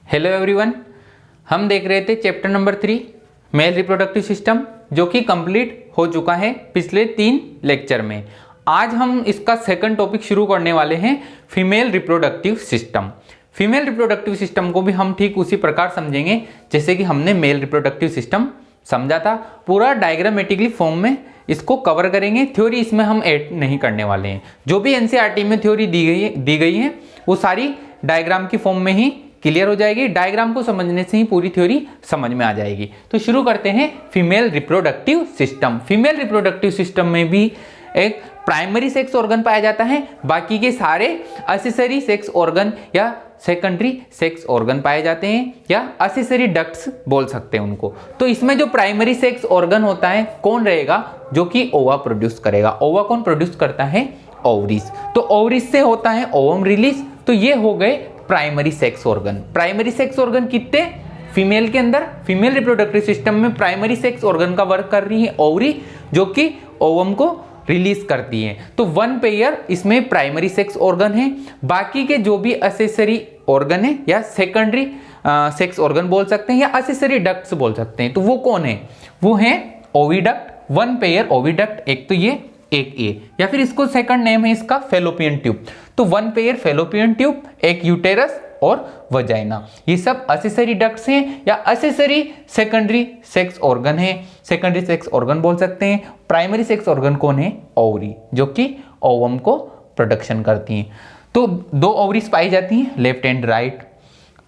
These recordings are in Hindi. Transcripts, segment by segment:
हेलो एवरीवन, हम देख रहे थे chapter number 3 male reproductive system, जो कि कंप्लीट हो चुका है पिछले 3 लेक्चर में। आज हम इसका सेकंड टॉपिक शुरू करने वाले हैं, female reproductive system. Female reproductive system को भी हम ठीक उसी प्रकार समझेंगे जैसे कि हमने मेल रिप्रोडक्टिव सिस्टम समझा था। पूरा डायग्रामेटिकली फॉर्म में इसको कवर करेंगे। थ्योरी इसमें हम ऐड नहीं करने वाले हैं। जो भी एनसीईआरटी में थ्योरी दी गई है वो सारी डायग्राम की फॉर्म में ही क्लियर हो जाएगी। डायग्राम को समझने से ही पूरी थ्योरी समझ में आ जाएगी। तो शुरू करते हैं female reproductive system. Female reproductive system में भी एक प्राइमरी सेक्स ऑर्गन पाया जाता है, बाकी के सारे एक्सेसरी सेक्स ऑर्गन या सेकेंडरी सेक्स ऑर्गन पाए जाते हैं, या एक्सेसरी डक्ट्स बोल सकते हैं उनको। तो इसमें जो प्राइमरी सेक्स ऑर्गन होता है कौन रहेगा, जो कि ओवा प्रोड्यूस करेगा। ओवा कौन प्रोड्यूस करता है? ओवरीज। तो ओवरीज से होता है ओवम रिलीज। तो ये हो गए primary sex organ. Primary sex organ कितने? फीमेल के अंदर, फीमेल रिप्रोडक्टिव सिस्टम में प्राइमरी सेक्स ऑर्गन का वर्क कर रही है ओवरी, जो कि ओवम को रिलीज करती है। तो 1 पेयर इसमें प्राइमरी सेक्स ऑर्गन है। बाकी के जो भी एक्सेसरी ऑर्गन है या सेकेंडरी सेक्स ऑर्गन बोल सकते हैं या एक्सेसरी डक्ट्स बोल सकते हैं, तो वो कौन है? वो है ओविडक्ट। 1 पेयर ओविडक्ट, एक तो ये, एक ये, या फिर इसको सेकंड नेम है इसका फेलोपियन ट्यूब। तो 1 पेयर फेलोपियन ट्यूब, एक यूटेरस और वजाइना। ये सब एक्सेसरी डक्ट्स हैं या एक्सेसरी सेकेंडरी सेक्स ऑर्गन है। सेकेंडरी सेक्स ऑर्गन बोल सकते हैं। प्राइमरी सेक्स ऑर्गन कौन है? ओवरी, जो कि ओवम को प्रोडक्शन करती हैं। तो 2 ओवरीज पाई जाती हैं, लेफ्ट एंड राइट।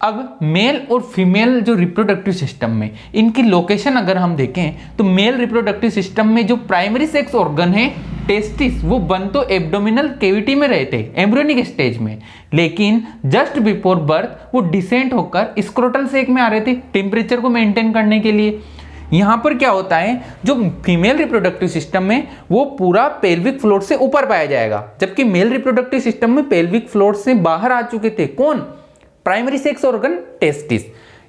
अब मेल और फीमेल जो रिप्रोडक्टिव सिस्टम में इनकी लोकेशन अगर हम देखें तो मेल रिप्रोडक्टिव सिस्टम में जो प्राइमरी सेक्स ऑर्गन है टेस्टिस, वो बन तो एब्डोमिनल कैविटी में रहते एम्ब्रियोनिक स्टेज में, लेकिन जस्ट बिफोर बर्थ वो डिसेंट होकर स्क्रोटल सेक में आ रहे थे टेम्परेचर को मेंटेन करने के लिए। यहां पर क्या होता है, जो फीमेल रिप्रोडक्टिव सिस्टम में वो पूरा पेल्विक फ्लोर से ऊपर पाया जाएगा, जबकि मेल रिप्रोडक्टिव सिस्टम में पेल्विक फ्लोर से बाहर आ चुके थे। कौन? Primary sex organ testis.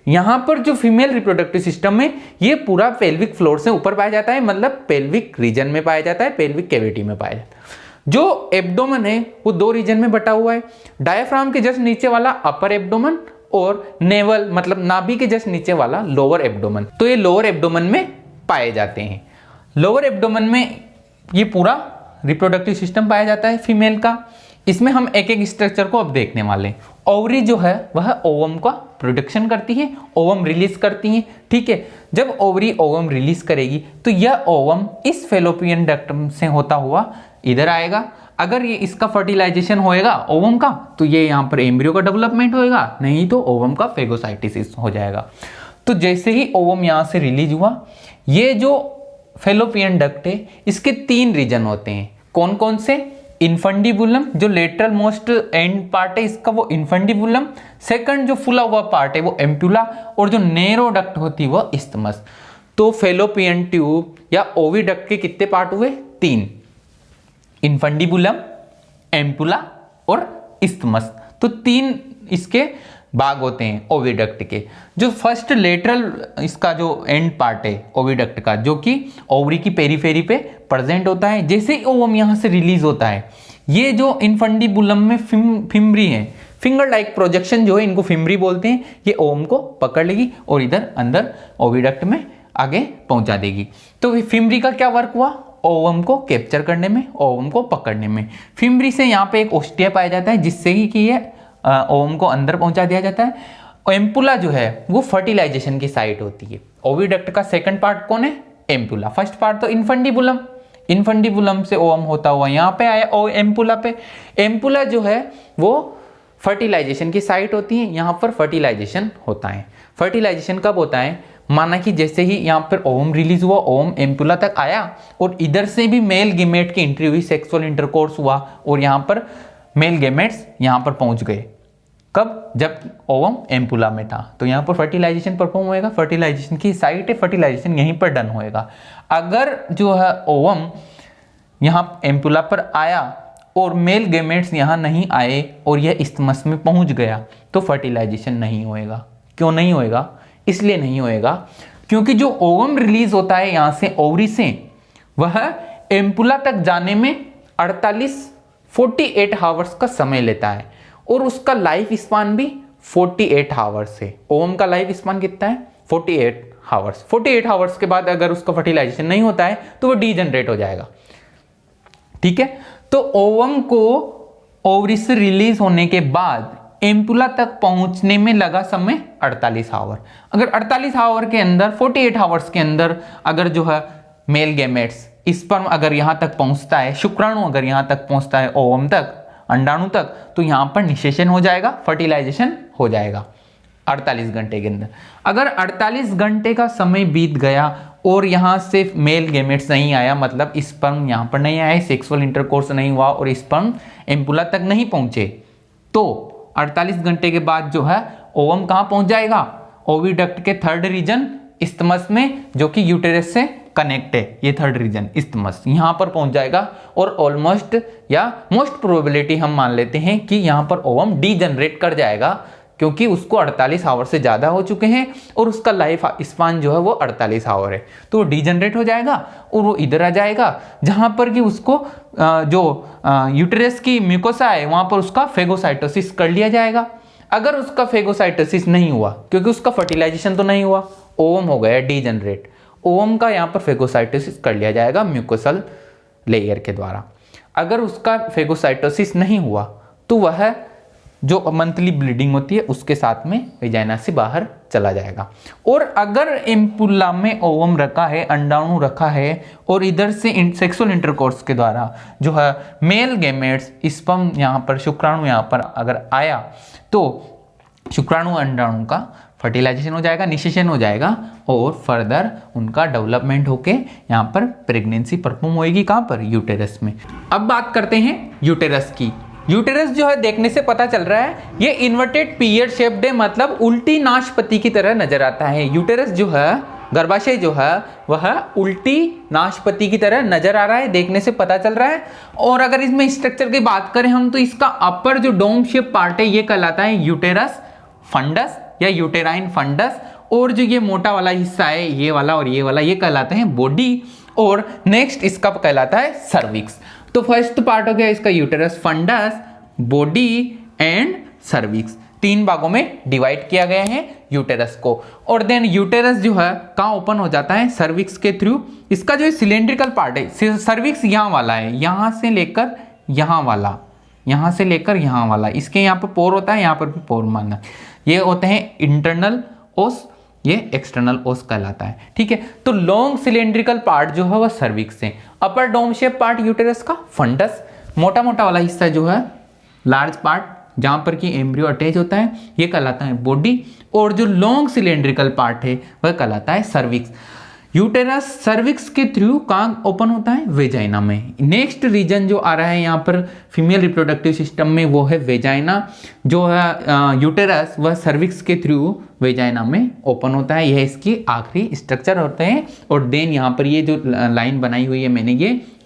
यहां पर जो फीमेल रिप्रोडक्टिव सिस्टम में ये पूरा पेल्विक फ्लोर से ऊपर पाया जाता है, मतलब पेल्विक रीजन में पाया जाता है, पेल्विक कैविटी में पाया जाता है। जो एब्डोमेन है वो 2 रीजन में बटा हुआ है। डायफ्राम के जस्ट नीचे वाला अपर एब्डोमेन और नेवल मतलब नाभि के जस्ट नीचे वाला लोअर एब्डोमेन। तो ये लोअर एब्डोमेन में पाए जाते हैं। लोअर एब्डोमेन में ये पूरा रिप्रोडक्टिव सिस्टम पाया जाता है फीमेल का। इसमें हम एक एक स्ट्रक्चर को अब देखने वाले हैं। ओवरी जो है वह ओवम का प्रोडक्शन करती है, ओवम रिलीज करती है। ठीक है, जब ओवरी ओवम रिलीज करेगी तो यह ओवम इस फेलोपियन डक्ट से होता हुआ इधर आएगा। अगर ये इसका फर्टिलाइजेशन होएगा ओवम का तो ये यहाँ पर एम्ब्रियो का डेवलपमेंट होएगा, नहीं तो ओवम का फेगोसाइटिस हो जाएगा। तो जैसे ही ओवम यहाँ से रिलीज हुआ, ये जो फेलोपियन डक्ट है इसके 3 रीजन होते हैं। कौन कौन से? इन्फंडिबुलम, जो लेटरल मोस्ट एंड पार्ट है इसका वो इन्फंडिबुलम। सेकंड जो फुला हुआ पार्ट है वो एम्प्यूला, और जो नेरो डक्ट होती है वो इस्थमस। तो फेलोपियन ट्यूब या ओविडक्ट के कितने पार्ट हुए? 3, इन्फंडिबुलम, एम्प्यूला और इस्थमस। तो 3 इसके भाग होते हैं ओविडक्ट के। जो फर्स्ट लेटरल इसका जो एंड पार्ट है ओविडक्ट का, जो कि ओवरी की पेरीफेरी पे प्रेजेंट होता है। जैसे ही ओवम यहाँ से रिलीज होता है, ये जो इन्फंडिबुलम में फिम्बरी है, फिंगर लाइक प्रोजेक्शन जो है इनको फिम्बरी बोलते हैं, ये ओवम को पकड़ लेगी और इधर अंदर ओविडक्ट में आगे पहुंचा देगी। तो फिम्बरी का क्या वर्क हुआ? ओवम को कैप्चर करने में, ओवम को पकड़ने में। फिम्बरी से यहाँ पे एक ओस्टिया पाया जाता है जिससे कि ये ओवम को अंदर पहुंचा दिया जाता है। एम्पुला जो है वो फर्टिलाइजेशन की साइट होती है। ओविडक्ट का सेकंड पार्ट कौन है? एम्पुला। फर्स्ट पार्ट तो इन्फंडिबुलम, इन्फंडिबुलम से ओवम होता हुआ यहाँ पे आया ओ एम्पुला पे। एम्पुला जो है वो फर्टिलाइजेशन की साइट होती है, यहाँ पर फर्टिलाइजेशन होता है। फर्टिलाइजेशन कब होता है? माना कि जैसे ही यहाँ पर ओवम रिलीज हुआ, ओवम एम्पुला तक आया और इधर से भी मेल गेमेट की एंट्री हुई, सेक्सुअल इंटरकोर्स हुआ और यहाँ पर मेल गेमेट्स यहाँ पर पहुंच गए। कब? जब ओवम एम्पुला में था। तो यहाँ पर फर्टिलाइजेशन परफॉर्म होएगा, फर्टिलाइजेशन की साइट है, फर्टिलाइजेशन यहीं पर डन होएगा। अगर जो है ओवम यहाँ एम्पुला पर आया और मेल गेमेट्स यहाँ नहीं आए और यह इस्थमस में पहुंच गया तो फर्टिलाइजेशन नहीं होएगा। क्यों नहीं होएगा? इसलिए नहीं होएगा क्योंकि जो ओवम रिलीज होता है यहाँ से ओवरी से, वह एम्पुला तक जाने में 48 आवर्स का समय लेता है और उसका लाइफ स्पान भी 48 आवर्स है। ओवम का लाइफ स्पान कितना है? 48 आवर्स। 48 आवर्स के बाद अगर उसका फर्टिलाइजेशन नहीं होता है तो वो डीजनरेट हो जाएगा। ठीक है, तो ओवम को ओवरी से रिलीज होने के बाद एम्पुला तक पहुंचने में लगा समय 48 आवर। अगर 48 आवर के अंदर 48 आवर्स के अंदर अगर जो है मेल गैमेट्स स्पर्म अगर यहां तक पहुंचता है, शुक्राणु अगर यहां तक पहुंचता है ओवम तक, अंडाणु तक, तो यहां पर निषेचन हो जाएगा, फर्टिलाइजेशन हो जाएगा 48 घंटे के अंदर। अगर 48 घंटे का समय बीत गया और यहां से मेल गैमेट्स नहीं आया, मतलब स्पर्म यहां पर नहीं आया, सेक्सुअल इंटरकोर्स नहीं हुआ और स्पर्म एम्पुला तक नहीं पहुंचे, तो 48 घंटे के बाद जो है ओवम कहां पहुंच जाएगा? ओविडक्ट के थर्ड रीजन इस्थमस में, जो कि यूटेरस से कनेक्ट है। ये थर्ड रीजन इस्थमस यहां पर पहुंच जाएगा और ऑलमोस्ट या मोस्ट प्रोबेबिलिटी हम मान लेते हैं कि यहां पर ओवम डीजनरेट कर जाएगा, क्योंकि उसको 48 आवर से ज़्यादा हो चुके हैं और उसका लाइफ स्पान जो है वो 48 आवर है, तो वो डीजनरेट हो जाएगा और वो इधर आ जाएगा जहाँ पर कि उसको जो यूटेरस की म्यूकोसा है वहाँ पर उसका फेगोसाइटोसिस कर लिया जाएगा। अगर उसका फेगोसाइटोसिस नहीं हुआ, क्योंकि उसका फर्टिलाइजेशन तो नहीं हुआ, ओवम हो गया डीजनरेट, ओवम का यहाँ पर फेगोसाइटोसिस कर लिया जाएगा म्यूकोसल लेयर के द्वारा। अगर उसका फेगोसाइटोसिस नहीं हुआ तो वह जो मंथली ब्लीडिंग होती है उसके साथ में वेजाइना से बाहर चला जाएगा। और अगर एम्पुला में ओवम रखा है, अंडाणु रखा है और इधर से सेक्सुअल इंटरकोर्स के द्वारा जो है मेल गैमेट्स स्पर्म यहाँ पर, शुक्राणु यहाँ पर अगर आया, तो शुक्राणु अंडाणु का फर्टिलाइजेशन हो जाएगा, निषेचन हो जाएगा और फर्दर उनका डेवलपमेंट होके यहाँ पर प्रेगनेंसी परफॉर्म होएगी। कहाँ पर? यूटेरस में। अब बात करते हैं यूटेरस की। यूटेरस जो है देखने से पता चल रहा है ये इन्वर्टेड पीरियड शेप्ड है, मतलब उल्टी नाशपति की तरह नजर आता है। यूटेरस जो है, गर्भाशय जो है वह उल्टी नाशपति की तरह नजर आ रहा है, देखने से पता चल रहा है। और अगर इसमें स्ट्रक्चर की बात करें हम, तो इसका अपर जो डोम शेप पार्ट है ये कहलाता है यूटेरस फंडस या यूटेराइन फंडस, और जो ये मोटा वाला हिस्सा है ये वाला और ये वाला, ये कहलाते हैं बॉडी, और नेक्स्ट इसका कहलाता है सर्विक्स। तो फर्स्ट पार्ट हो गया इसका uterus fundus, body and cervix. 3 भागों में डिवाइड किया गया है यूटेरस को। और देन यूटेरस जो है कहाँ ओपन हो जाता है? सर्विक्स के थ्रू। इसका जो सिलेंड्रिकल पार्ट है, सर्विक्स यहाँ वाला है, यहाँ से लेकर यहाँ वाला, यहाँ से लेकर यहाँ वाला, इसके यहाँ पर पोर होता है, यहाँ पर भी पोर मानना, ये होते हैं इंटरनल ओस, ये एक्सटर्नल ओस कहलाता है। ठीक है, तो लॉन्ग सिलेंड्रिकल पार्ट जो है वह सर्विक्स है। अपर डोम शेप पार्ट यूटेरस का फंडस, मोटा मोटा वाला हिस्सा जो है लार्ज पार्ट जहां पर कि एम्ब्रियो अटैच होता है, ये कहलाता है बॉडी, और जो लॉन्ग सिलेंड्रिकल पार्ट है वह कहलाता है सर्विक्स। यूटेरस सर्विक्स के थ्रू कहाँ ओपन होता है? वेजाइना में। नेक्स्ट रीजन जो आ रहा है यहाँ पर फीमेल रिप्रोडक्टिव सिस्टम में वो है वेजाइना। जो है यूटेरस वह सर्विक्स के थ्रू वेजाइना में ओपन होता है, यह इसकी आखिरी स्ट्रक्चर होते हैं। और देन यहाँ पर ये जो लाइन बनाई हुई है मैंने,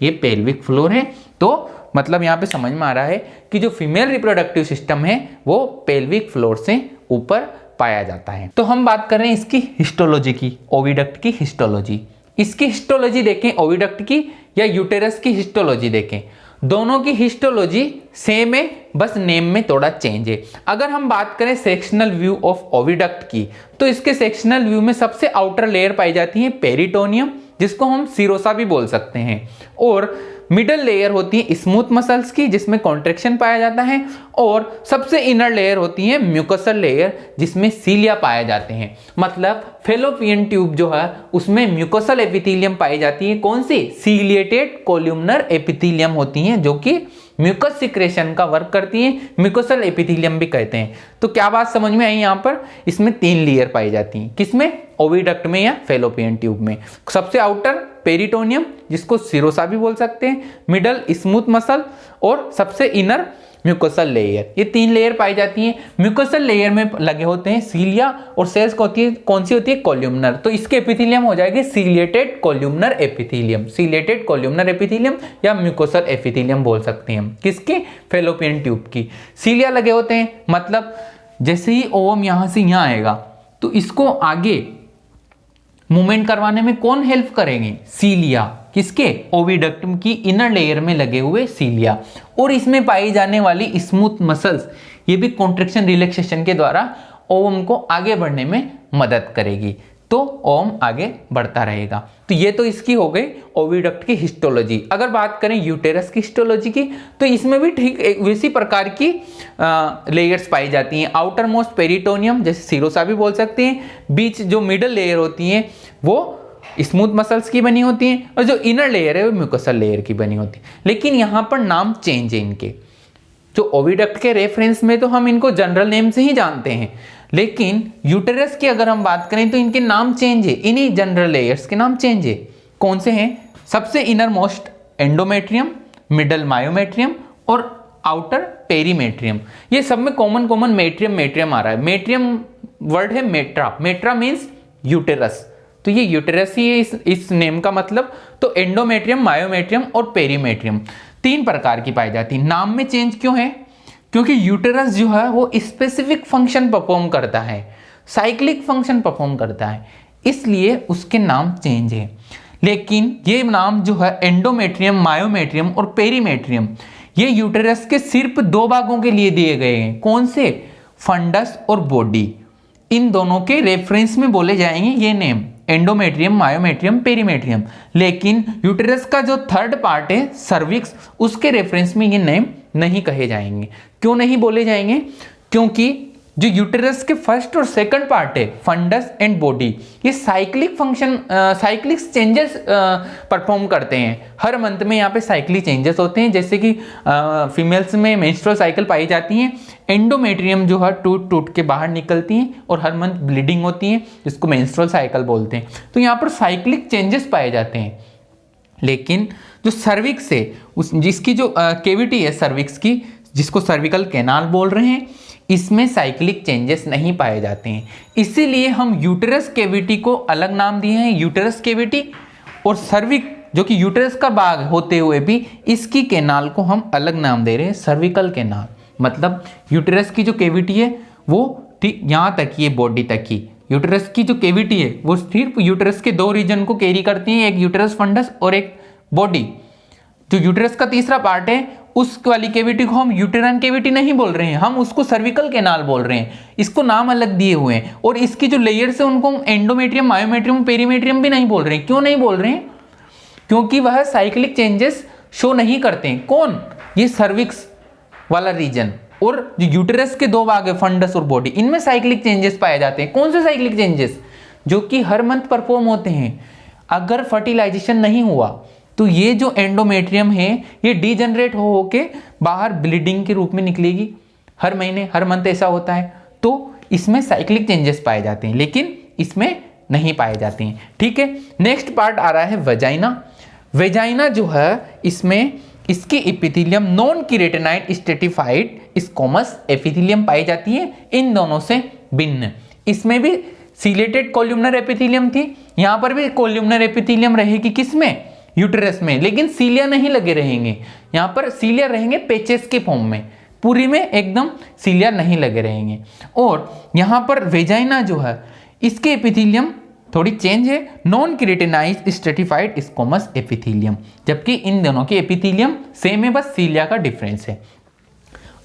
ये पेल्विक फ्लोर है। तो मतलब यहाँ पे समझ में आ रहा है कि जो फीमेल रिप्रोडक्टिव सिस्टम है वो पेल्विक फ्लोर से ऊपर पाया जाता है। तो हम बात कर रहे हैं इसकी हिस्टोलॉजी की, ओविडक्ट की हिस्टोलॉजी। इसकी हिस्टोलॉजी देखें ओविडक्ट की या यूटेरस की हिस्टोलॉजी देखें, दोनों की हिस्टोलॉजी सेम है, बस नेम में थोड़ा चेंज है। अगर हम बात करें सेक्शनल व्यू ऑफ ओविडक्ट की, तो इसके सेक्शनल व्यू में सबसे आउटर लेयर पाई जाती है पेरिटोनियम, जिसको हम सिरोसा भी बोल सकते हैं, और मिडल लेयर होती है स्मूथ मसल्स की जिसमें कॉन्ट्रैक्शन पाया जाता है, और सबसे इनर लेयर होती है म्यूकोसल लेयर जिसमें सीलिया पाए जाते हैं। मतलब फेलोपियन ट्यूब जो है उसमें म्यूकोसल एपिथेलियम पाई जाती है। कौन सी? सीलिएटेड कोल्यूमनर एपिथेलियम होती हैं, जो कि म्यूकस सिक्रेशन का वर्क करती है, म्यूकोसल एपिथेलियम भी कहते हैं। तो क्या बात समझ में आई? यहाँ पर इसमें 3 लेयर पाई जाती हैं। किसमें? ओविडक्ट में या फेलोपियन ट्यूब में। सबसे आउटर पेरिटोनियम जिसको सिरोसा भी बोल सकते हैं, मिडल स्मूथ मसल, और सबसे इनर म्यूकोसल लेयर। ये 3 लेयर पाई जाती हैं। म्यूकोसल लेयर में लगे होते हैं सीलिया, और सेल्स कौन सी होती है? कोल्यूमनर। तो इसके एपिथेलियम हो जाएगी सीलिएटेड कोल्यूमनर एपिथेलियम, सीलिएटेड कोल्यूमनर एपिथेलियम या म्यूकोसल एपिथेलियम बोल सकते हैं हम। किसकी? फेलोपियन ट्यूब की। सीलिया लगे होते हैं, मतलब जैसे ही ओवम यहां से यहां आएगा तो इसको आगे मूवमेंट करवाने में कौन हेल्प करेंगे? सीलिया। किसके? ओविडक्ट की इनर लेयर में लगे हुए सीलिया। और इसमें पाई जाने वाली स्मूथ मसल्स ये भी कॉन्ट्रैक्शन रिलैक्सेशन के द्वारा ओवम को आगे बढ़ने में मदद करेगी, तो ओवम आगे बढ़ता रहेगा। तो ये तो इसकी हो गई ओविडक्ट की हिस्टोलॉजी। अगर बात करें यूटेरस की हिस्टोलॉजी की, तो इसमें भी ठीक वैसी प्रकार की लेयर्स पाई जाती हैं। आउटर मोस्ट पेरिटोनियम, जैसे सिरोसा भी बोल सकते हैं, बीच जो मिडल लेयर होती है वो स्मूथ मसल्स की बनी होती हैं, और जो इनर लेयर है वो म्यूकोसल लेयर की बनी होती है। लेकिन यहाँ पर नाम चेंज है इनके। जो ओविडक्ट के रेफरेंस में तो हम इनको जनरल नेम से ही जानते हैं, लेकिन यूटेरस की अगर हम बात करें तो इनके नाम चेंज है, इन्हीं जनरल लेयर्स के नाम चेंज है। कौन से हैं? सबसे inner most endometrium, middle myometrium और आउटर पेरीमेट्रियम। ये सब में कॉमन मेट्रियम आ रहा है। मेट्रियम वर्ड है मेट्रा, मेट्रा मीन्स यूटेरस, तो ये यूटेरस ही है इस नेम का मतलब। तो एंडोमेट्रियम, मायोमेट्रियम और पेरीमेट्रियम 3 प्रकार की पाई जाती है। नाम में चेंज क्यों है? क्योंकि यूटेरस जो है वो स्पेसिफिक फंक्शन परफॉर्म करता है, साइक्लिक फंक्शन परफॉर्म करता है, इसलिए उसके नाम चेंज है। लेकिन ये नाम जो है एंडोमेट्रियम, मायोमेट्रियम और पेरीमेट्रियम, ये यूटेरस के सिर्फ 2 भागों के लिए दिए गए हैं। कौन से? फंडस और बॉडी। इन दोनों के रेफरेंस में बोले जाएंगे ये नेम, एंडोमेट्रियम, मायोमेट्रियम, पेरीमेट्रियम। लेकिन यूटेरस का जो थर्ड पार्ट है सर्विक्स, उसके रेफरेंस में ये नेम नहीं कहे जाएंगे। क्यों नहीं बोले जाएंगे? क्योंकि जो यूटेरस के फर्स्ट और सेकंड पार्ट है फंडस एंड बॉडी, ये cyclic function, cyclic changes perform करते हैं। हर मंथ में यहाँ पे साइक्लिक चेंजेस होते हैं, जैसे कि फीमेल्स में मेंस्ट्रुअल साइकिल पाई जाती हैं। एंडोमेट्रियम जो है टूट टूट के बाहर निकलती हैं और हर मंथ ब्लीडिंग होती है, जिसको मेंस्ट्रुअल साइकिल बोलते हैं। तो यहाँ पर साइक्लिक चेंजेस पाए जाते हैं। लेकिन जो सर्विक्स है, उस जिसकी जो केविटी है सर्विक्स की, जिसको सर्विकल कैनाल बोल रहे हैं, इसमें साइक्लिक चेंजेस नहीं पाए जाते हैं। इसीलिए हम यूटेरस केविटी को अलग नाम दिए हैं, यूटेरस केविटी, और सर्विक जो कि यूटेरस का भाग होते हुए भी इसकी कैनाल को हम अलग नाम दे रहे हैं, सर्विकल कैनाल। मतलब यूटेरस की जो केविटी है वो ठीक यहाँ तक ही है, बॉडी तक ही। यूटेरस की जो केविटी है वो सिर्फ यूटेरस के 2 रीजन को कैरी करती है, एक यूटेरस फंडस और एक बॉडी। जो यूटेरस का तीसरा पार्ट है उस वाली केविटी को हम यूटेराइन केविटी नहीं बोल रहे हैं, हम उसको सर्विकल कैनाल बोल रहे हैं। इसको नाम अलग दिए हुए हैं। और इसकी जो लेयर्स है उनको हम एंडोमेट्रियम, मायोमेट्रियम, पेरीमेट्रियम भी नहीं बोल रहे हैं। क्यों नहीं बोल रहे हैं? क्योंकि वह साइक्लिक चेंजेस शो नहीं करते हैं। कौन? ये सर्विक्स वाला रीजन। और जो यूटेरस के 2 भाग है फंडस और बॉडी, इनमें साइक्लिक चेंजेस पाए जाते हैं। कौन से साइक्लिक चेंजेस? जो कि हर मंथ परफॉर्म होते हैं। अगर फर्टिलाइजेशन नहीं हुआ तो ये जो एंडोमेट्रियम है ये डीजनरेट हो के बाहर ब्लीडिंग के रूप में निकलेगी। हर महीने, हर मंथ ऐसा होता है। तो इसमें साइक्लिक चेंजेस पाए जाते हैं, लेकिन इसमें नहीं पाए जाते हैं। ठीक है, नेक्स्ट पार्ट आ रहा है वेजाइना। वेजाइना जो है, इसमें इसकी epithelium non keratinised stratified squamous epithelium पाई जाती है, इन दोनों से भिन्न। इसमें भी सीलेटेड कोल्यूमनर एपिथेलियम थी, यहाँ पर भी कोल्यूमनर एपिथेलियम रहेगी। किसमें? यूटेरस में। लेकिन सीलिया नहीं लगे रहेंगे, यहाँ पर सीलिया रहेंगे पेचेस के फॉर्म में, पूरी में एकदम सीलिया नहीं लगे रहेंगे। और यहाँ पर वेजाइना जो है इसके एपिथेलियम थोड़ी चेंज है, non keratinized stratified squamous epithelium, जबकि इन दोनों के एपिथेलियम सेम है, बस सीलिया का डिफरेंस है।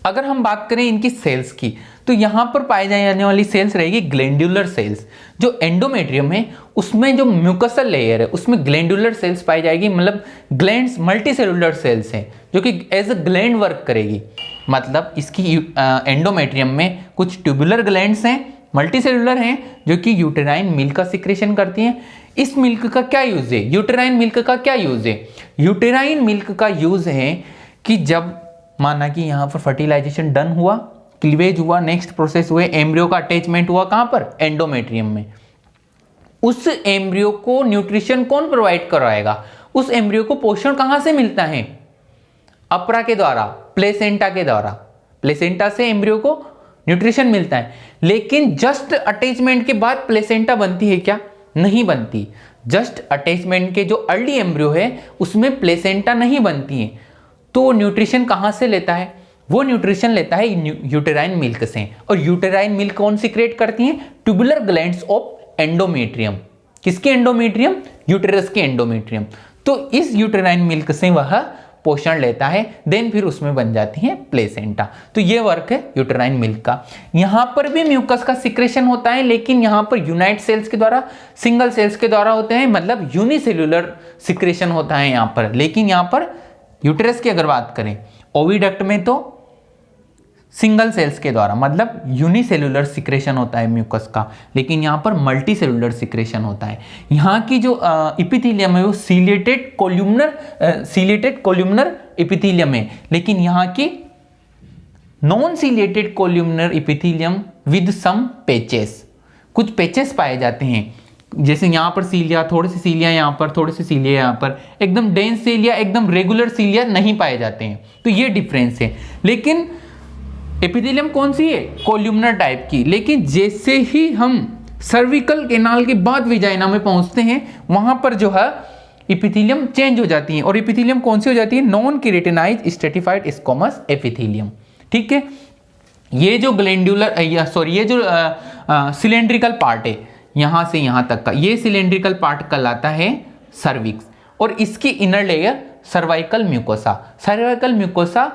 अगर हम बात करें इनकी सेल्स की, तो यहाँ पर पाई जाने वाली सेल्स रहेगी ग्लैंडुलर सेल्स। जो एंडोमेट्रियम है उसमें जो म्यूकसल लेयर है उसमें ग्लैंडुलर सेल्स पाई जाएगी, मतलब ग्लैंड्स, मल्टीसेलुलर सेल्स हैं जो कि एज अ ग्लैंड वर्क करेगी। मतलब इसकी एंडोमेट्रियम में कुछ ट्यूबुलर ग्लैंड्स हैं, मल्टीसेलुलर हैं, जो कि यूटेराइन मिल्क का सिक्रेशन करती हैं। इस मिल्क का क्या यूज है? यूटेराइन मिल्क का क्या यूज है? यूटेराइन मिल्क का यूज है कि जब माना कि यहाँ पर फर्टिलाइजेशन डन हुआ, क्लीवेज हुआ, नेक्स्ट प्रोसेस हुए, एम्ब्रियो का अटैचमेंट हुआ, कहाँ पर? एंडोमेट्रियम में। उस एम्ब्रियो को न्यूट्रिशन कौन प्रोवाइड करवाएगा? उस एम्ब्रियो को पोषण कहाँ से मिलता है? अपरा के द्वारा, प्लेसेंटा के द्वारा। प्लेसेंटा से एम्ब्रियो को न्यूट्रिशन मिलता है। लेकिन जस्ट अटैचमेंट के बाद प्लेसेंटा बनती है क्या? नहीं बनती। जस्ट अटैचमेंट के जो अर्ली एम्ब्रियो है उसमें प्लेसेंटा नहीं बनती है। तो न्यूट्रिशन कहाँ से लेता है? वो न्यूट्रिशन लेता है यूटेराइन मिल्क से। और यूटेराइन मिल्क कौन सीक्रेट करती है? Tubular glands of endometrium. किसके एंडोमेट्रियम? यूटेरस के एंडोमेट्रियम। तो इस यूटेराइन मिल्क से वह पोषण लेता है, देन फिर उसमें बन जाती है प्लेसेंटा। तो ये वर्क है यूटेराइन मिल्क का। यहाँ पर भी म्यूकस का सिक्रेशन होता है, लेकिन यहाँ पर यूनाइट सेल्स के द्वारा, सिंगल सेल्स के द्वारा होते हैं, मतलब यूनिसेल्यूलर सिक्रेशन होता है यहाँ पर। लेकिन यहाँ पर यूटेरस की अगर बात करें, ओविडक्ट में तो सिंगल सेल्स के द्वारा, मतलब यूनिसेल्यूलर सिक्रेशन होता है म्यूकस का, लेकिन यहाँ पर मल्टी सेल्यूलर सिक्रेशन होता है। यहाँ की जो एपिथेलियम है वो सीलेटेड कोल्यूमनर एपिथेलियम है, लेकिन यहाँ की non ciliated columnar epithelium with some patches, कुछ पेचेस पाए जाते हैं। जैसे यहाँ पर सीलिया, थोड़े से सीलिया यहाँ पर, थोड़े से सीलिया यहाँ पर, एकदम डेंस सीलिया, एकदम रेगुलर सीलिया नहीं पाए जाते हैं। तो ये डिफरेंस है। लेकिन एपिथेलियम कौन सी है? कोल्यूमनर टाइप की। लेकिन जैसे ही हम सर्विकल कैनाल के बाद विजाइना में पहुंचते हैं, वहां पर जो है एपिथेलियम चेंज हो जाती है। और एपिथेलियम कौन सी हो जाती है? Non keratinized stratified squamous epithelium. ठीक है, ये जो ग्लैंडुलर ये जो सिलेंड्रिकल पार्ट है यहां से यहां तक का, ये सिलेंड्रिकल पार्ट कहलाता है सर्विक्स। और इसकी inner layer cervical mucosa.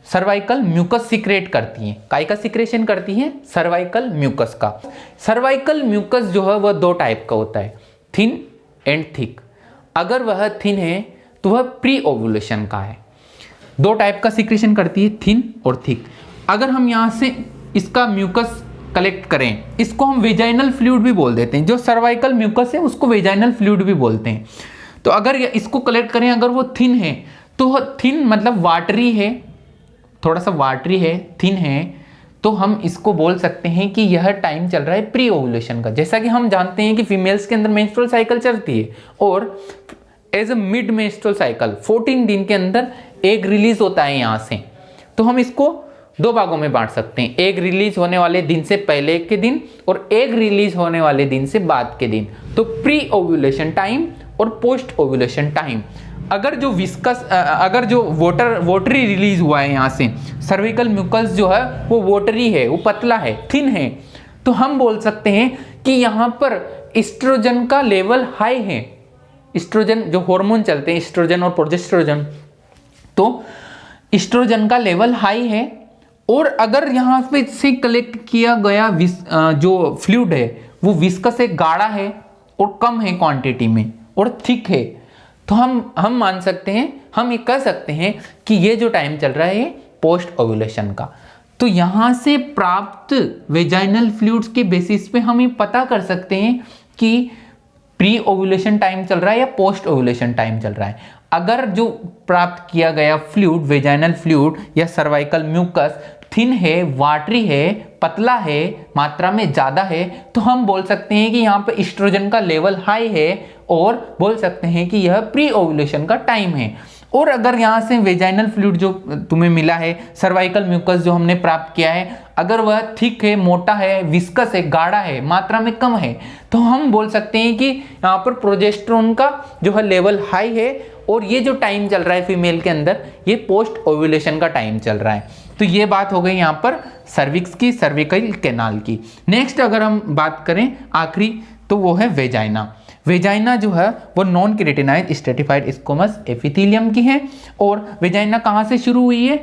Cervical mucus secrete करती है। काय का सिक्रेशन करती है? सर्वाइकल म्यूकस का। सर्वाइकल म्यूकस जो है वह दो टाइप का होता है, थिन एंड थिक। अगर वह थिन है तो वह प्री ओव्यूलेशन का है। दो टाइप का सिक्रेशन करती है, थिन और थिक। अगर हम यहां से इसका म्यूकस कलेक्ट करें, इसको हम वेजाइनल फ्लूइड भी बोल देते हैं। जो सर्वाइकल म्यूकस है उसको वेजाइनल फ्लूइड भी बोलते हैं। तो अगर इसको कलेक्ट करें, अगर वो थिन है तो वह थिन मतलब वाटरी है, थोड़ा सा वाटरी है, थिन है, तो हम इसको बोल सकते हैं कि यह टाइम चल रहा है प्री ओव्यूलेशन का। जैसा कि हम जानते हैं कि फीमेल्स के अंदर मेंस्ट्रुअल साइकिल चलती है और as a mid menstrual cycle 14 दिन के अंदर एग रिलीज होता है यहाँ से। तो हम इसको दो भागों में बांट सकते हैं, एग रिलीज होने वाले दिन से पहले के दिन और एग रिलीज होने वाले दिन से बाद के दिन। तो प्री ओव्यूलेशन टाइम और पोस्ट ओव्यूलेशन टाइम। अगर जो वोटरी रिलीज हुआ है यहाँ से, सर्विकल म्यूकस जो है वो वोटरी है, वो पतला है, थिन है, तो हम बोल सकते हैं कि यहाँ पर एस्ट्रोजन का लेवल हाई है। एस्ट्रोजन जो हार्मोन चलते हैं, एस्ट्रोजन और प्रोजेस्टेरोजन, तो एस्ट्रोजन का लेवल हाई है। और अगर यहाँ पे से कलेक्ट किया गया जो फ्लूइड है वो विस्कस है, गाढ़ा है और कम है क्वांटिटी में और थिक है, तो हम मान सकते हैं, हम ये कह सकते हैं कि ये जो टाइम चल रहा है पोस्ट ओव्यूलेशन का। तो यहाँ से प्राप्त वेजाइनल फ्लूइड्स के बेसिस पे हम ये पता कर सकते हैं कि प्री ओव्यूलेशन टाइम चल रहा है या पोस्ट ओव्यूलेशन टाइम चल रहा है। अगर जो प्राप्त किया गया फ्लूइड, वेजाइनल फ्लूइड या सर्वाइकल म्यूकस थिन है, वाटरी है, पतला है, मात्रा में ज्यादा है, तो हम बोल सकते हैं कि यहाँ पे एस्ट्रोजन का लेवल हाई है और बोल सकते हैं कि यह प्री ओव्यूलेशन का टाइम है। और अगर यहाँ से वेजाइनल फ्लूइड जो तुम्हें मिला है, सर्वाइकल म्यूकस जो हमने प्राप्त किया है, अगर वह थिक है, मोटा है, विस्कस है, गाढ़ा है, मात्रा में कम है, तो हम बोल सकते हैं कि यहाँ पर प्रोजेस्टेरोन का जो है लेवल हाई है और ये जो टाइम चल रहा है फीमेल के अंदर ये पोस्ट ओव्यूलेशन का टाइम चल रहा है। तो ये बात हो गई यहाँ पर सर्विक्स की, सर्विकल कैनाल की। नेक्स्ट अगर हम बात करें आखिरी, तो वो है वेजाइना। वेजाइना जो है वो non keratinized stratified squamous epithelium की है। और वेजाइना कहाँ से शुरू हुई है?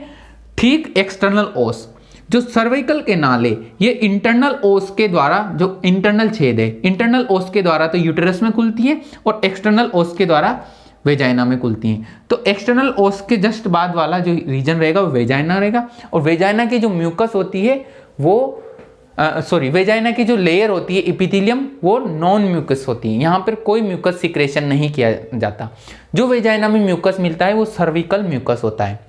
ठीक एक्सटर्नल ओस। जो सर्विकल कैनाल है ये इंटरनल ओस के द्वारा, जो इंटरनल छेद है, इंटरनल ओस के द्वारा तो यूटेरस में खुलती है और एक्सटर्नल ओस के द्वारा वेजाइना में खुलती हैं। तो एक्सटर्नल ओस के जस्ट बाद वाला जो रीजन रहेगा वो वेजाइना रहेगा। और वेजाइना की जो म्यूकस होती है वो वेजाइना की जो लेयर होती है एपिथेलियम, वो नॉन म्यूकस होती है। यहाँ पर कोई म्यूकस सिक्रेशन नहीं किया जाता। जो वेजाइना में म्यूकस मिलता है वो सर्विकल म्यूकस होता है,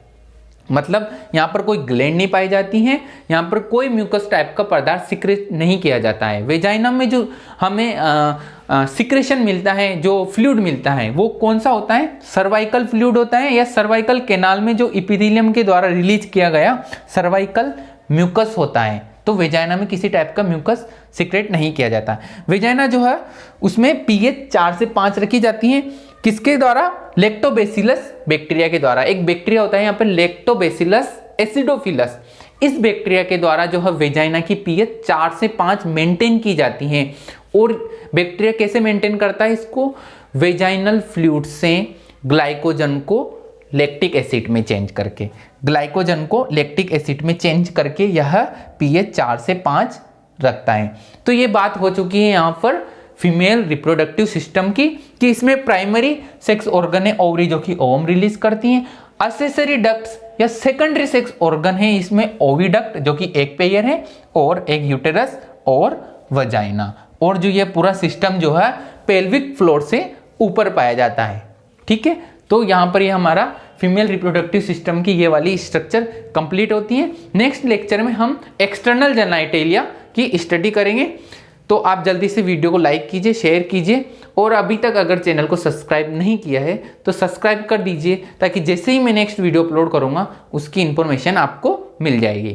मतलब यहाँ पर कोई ग्लैंड नहीं पाई जाती है, यहाँ पर कोई म्यूकस टाइप का पदार्थ सिक्रेट नहीं किया जाता है। वेजाइना में जो हमें सिक्रेशन मिलता है, जो फ्लूइड मिलता है, वो कौन सा होता है? सर्वाइकल फ्लूइड होता है या सर्वाइकल कैनाल में जो एपिथेलियम के द्वारा रिलीज किया गया सर्वाइकल म्यूकस होता है। तो वेजाइना में किसी टाइप का म्यूकस सिक्रेट नहीं किया जाता। वेजाइना जो है उसमें पीएच 4 से 5 रखी जाती है। किसके द्वारा? लैक्टोबैसिलस बैक्टीरिया के द्वारा। एक बैक्टीरिया होता है यहाँ पे लैक्टोबैसिलस एसिडोफिलस, इस बैक्टीरिया के द्वारा जो है वेजाइना की पीएच 4 से 5 मेंटेन की जाती है। और बैक्टीरिया कैसे मेंटेन करता है इसको? वेजाइनल फ्लूइड से ग्लाइकोजन को लैक्टिक एसिड में चेंज करके, ग्लाइकोजन को लैक्टिक एसिड में चेंज करके यह pH 4 से 5 रखता है। तो ये बात हो चुकी है यहाँ पर फीमेल रिप्रोडक्टिव सिस्टम की, कि इसमें प्राइमरी सेक्स ऑर्गन है ओवरी जो कि ओवम रिलीज करती हैं, एक्सेसरी डक्ट्स या सेकेंडरी सेक्स ऑर्गन है इसमें ओविडक्ट जो कि एक पेयर है, और एक यूटेरस और वजाइना, और जो ये पूरा सिस्टम जो है पेल्विक फ्लोर से ऊपर पाया जाता है। ठीक है, तो यहाँ पर ये हमारा फीमेल रिप्रोडक्टिव सिस्टम की ये वाली स्ट्रक्चर कंप्लीट होती है। नेक्स्ट लेक्चर में हम एक्सटर्नल जेनाइटेलिया की स्टडी करेंगे। तो आप जल्दी से वीडियो को लाइक कीजिए, शेयर कीजिए, और अभी तक अगर चैनल को सब्सक्राइब नहीं किया है तो सब्सक्राइब कर दीजिए, ताकि जैसे ही मैं नेक्स्ट वीडियो अपलोड करूँगा उसकी इन्फॉर्मेशन आपको मिल जाएगी।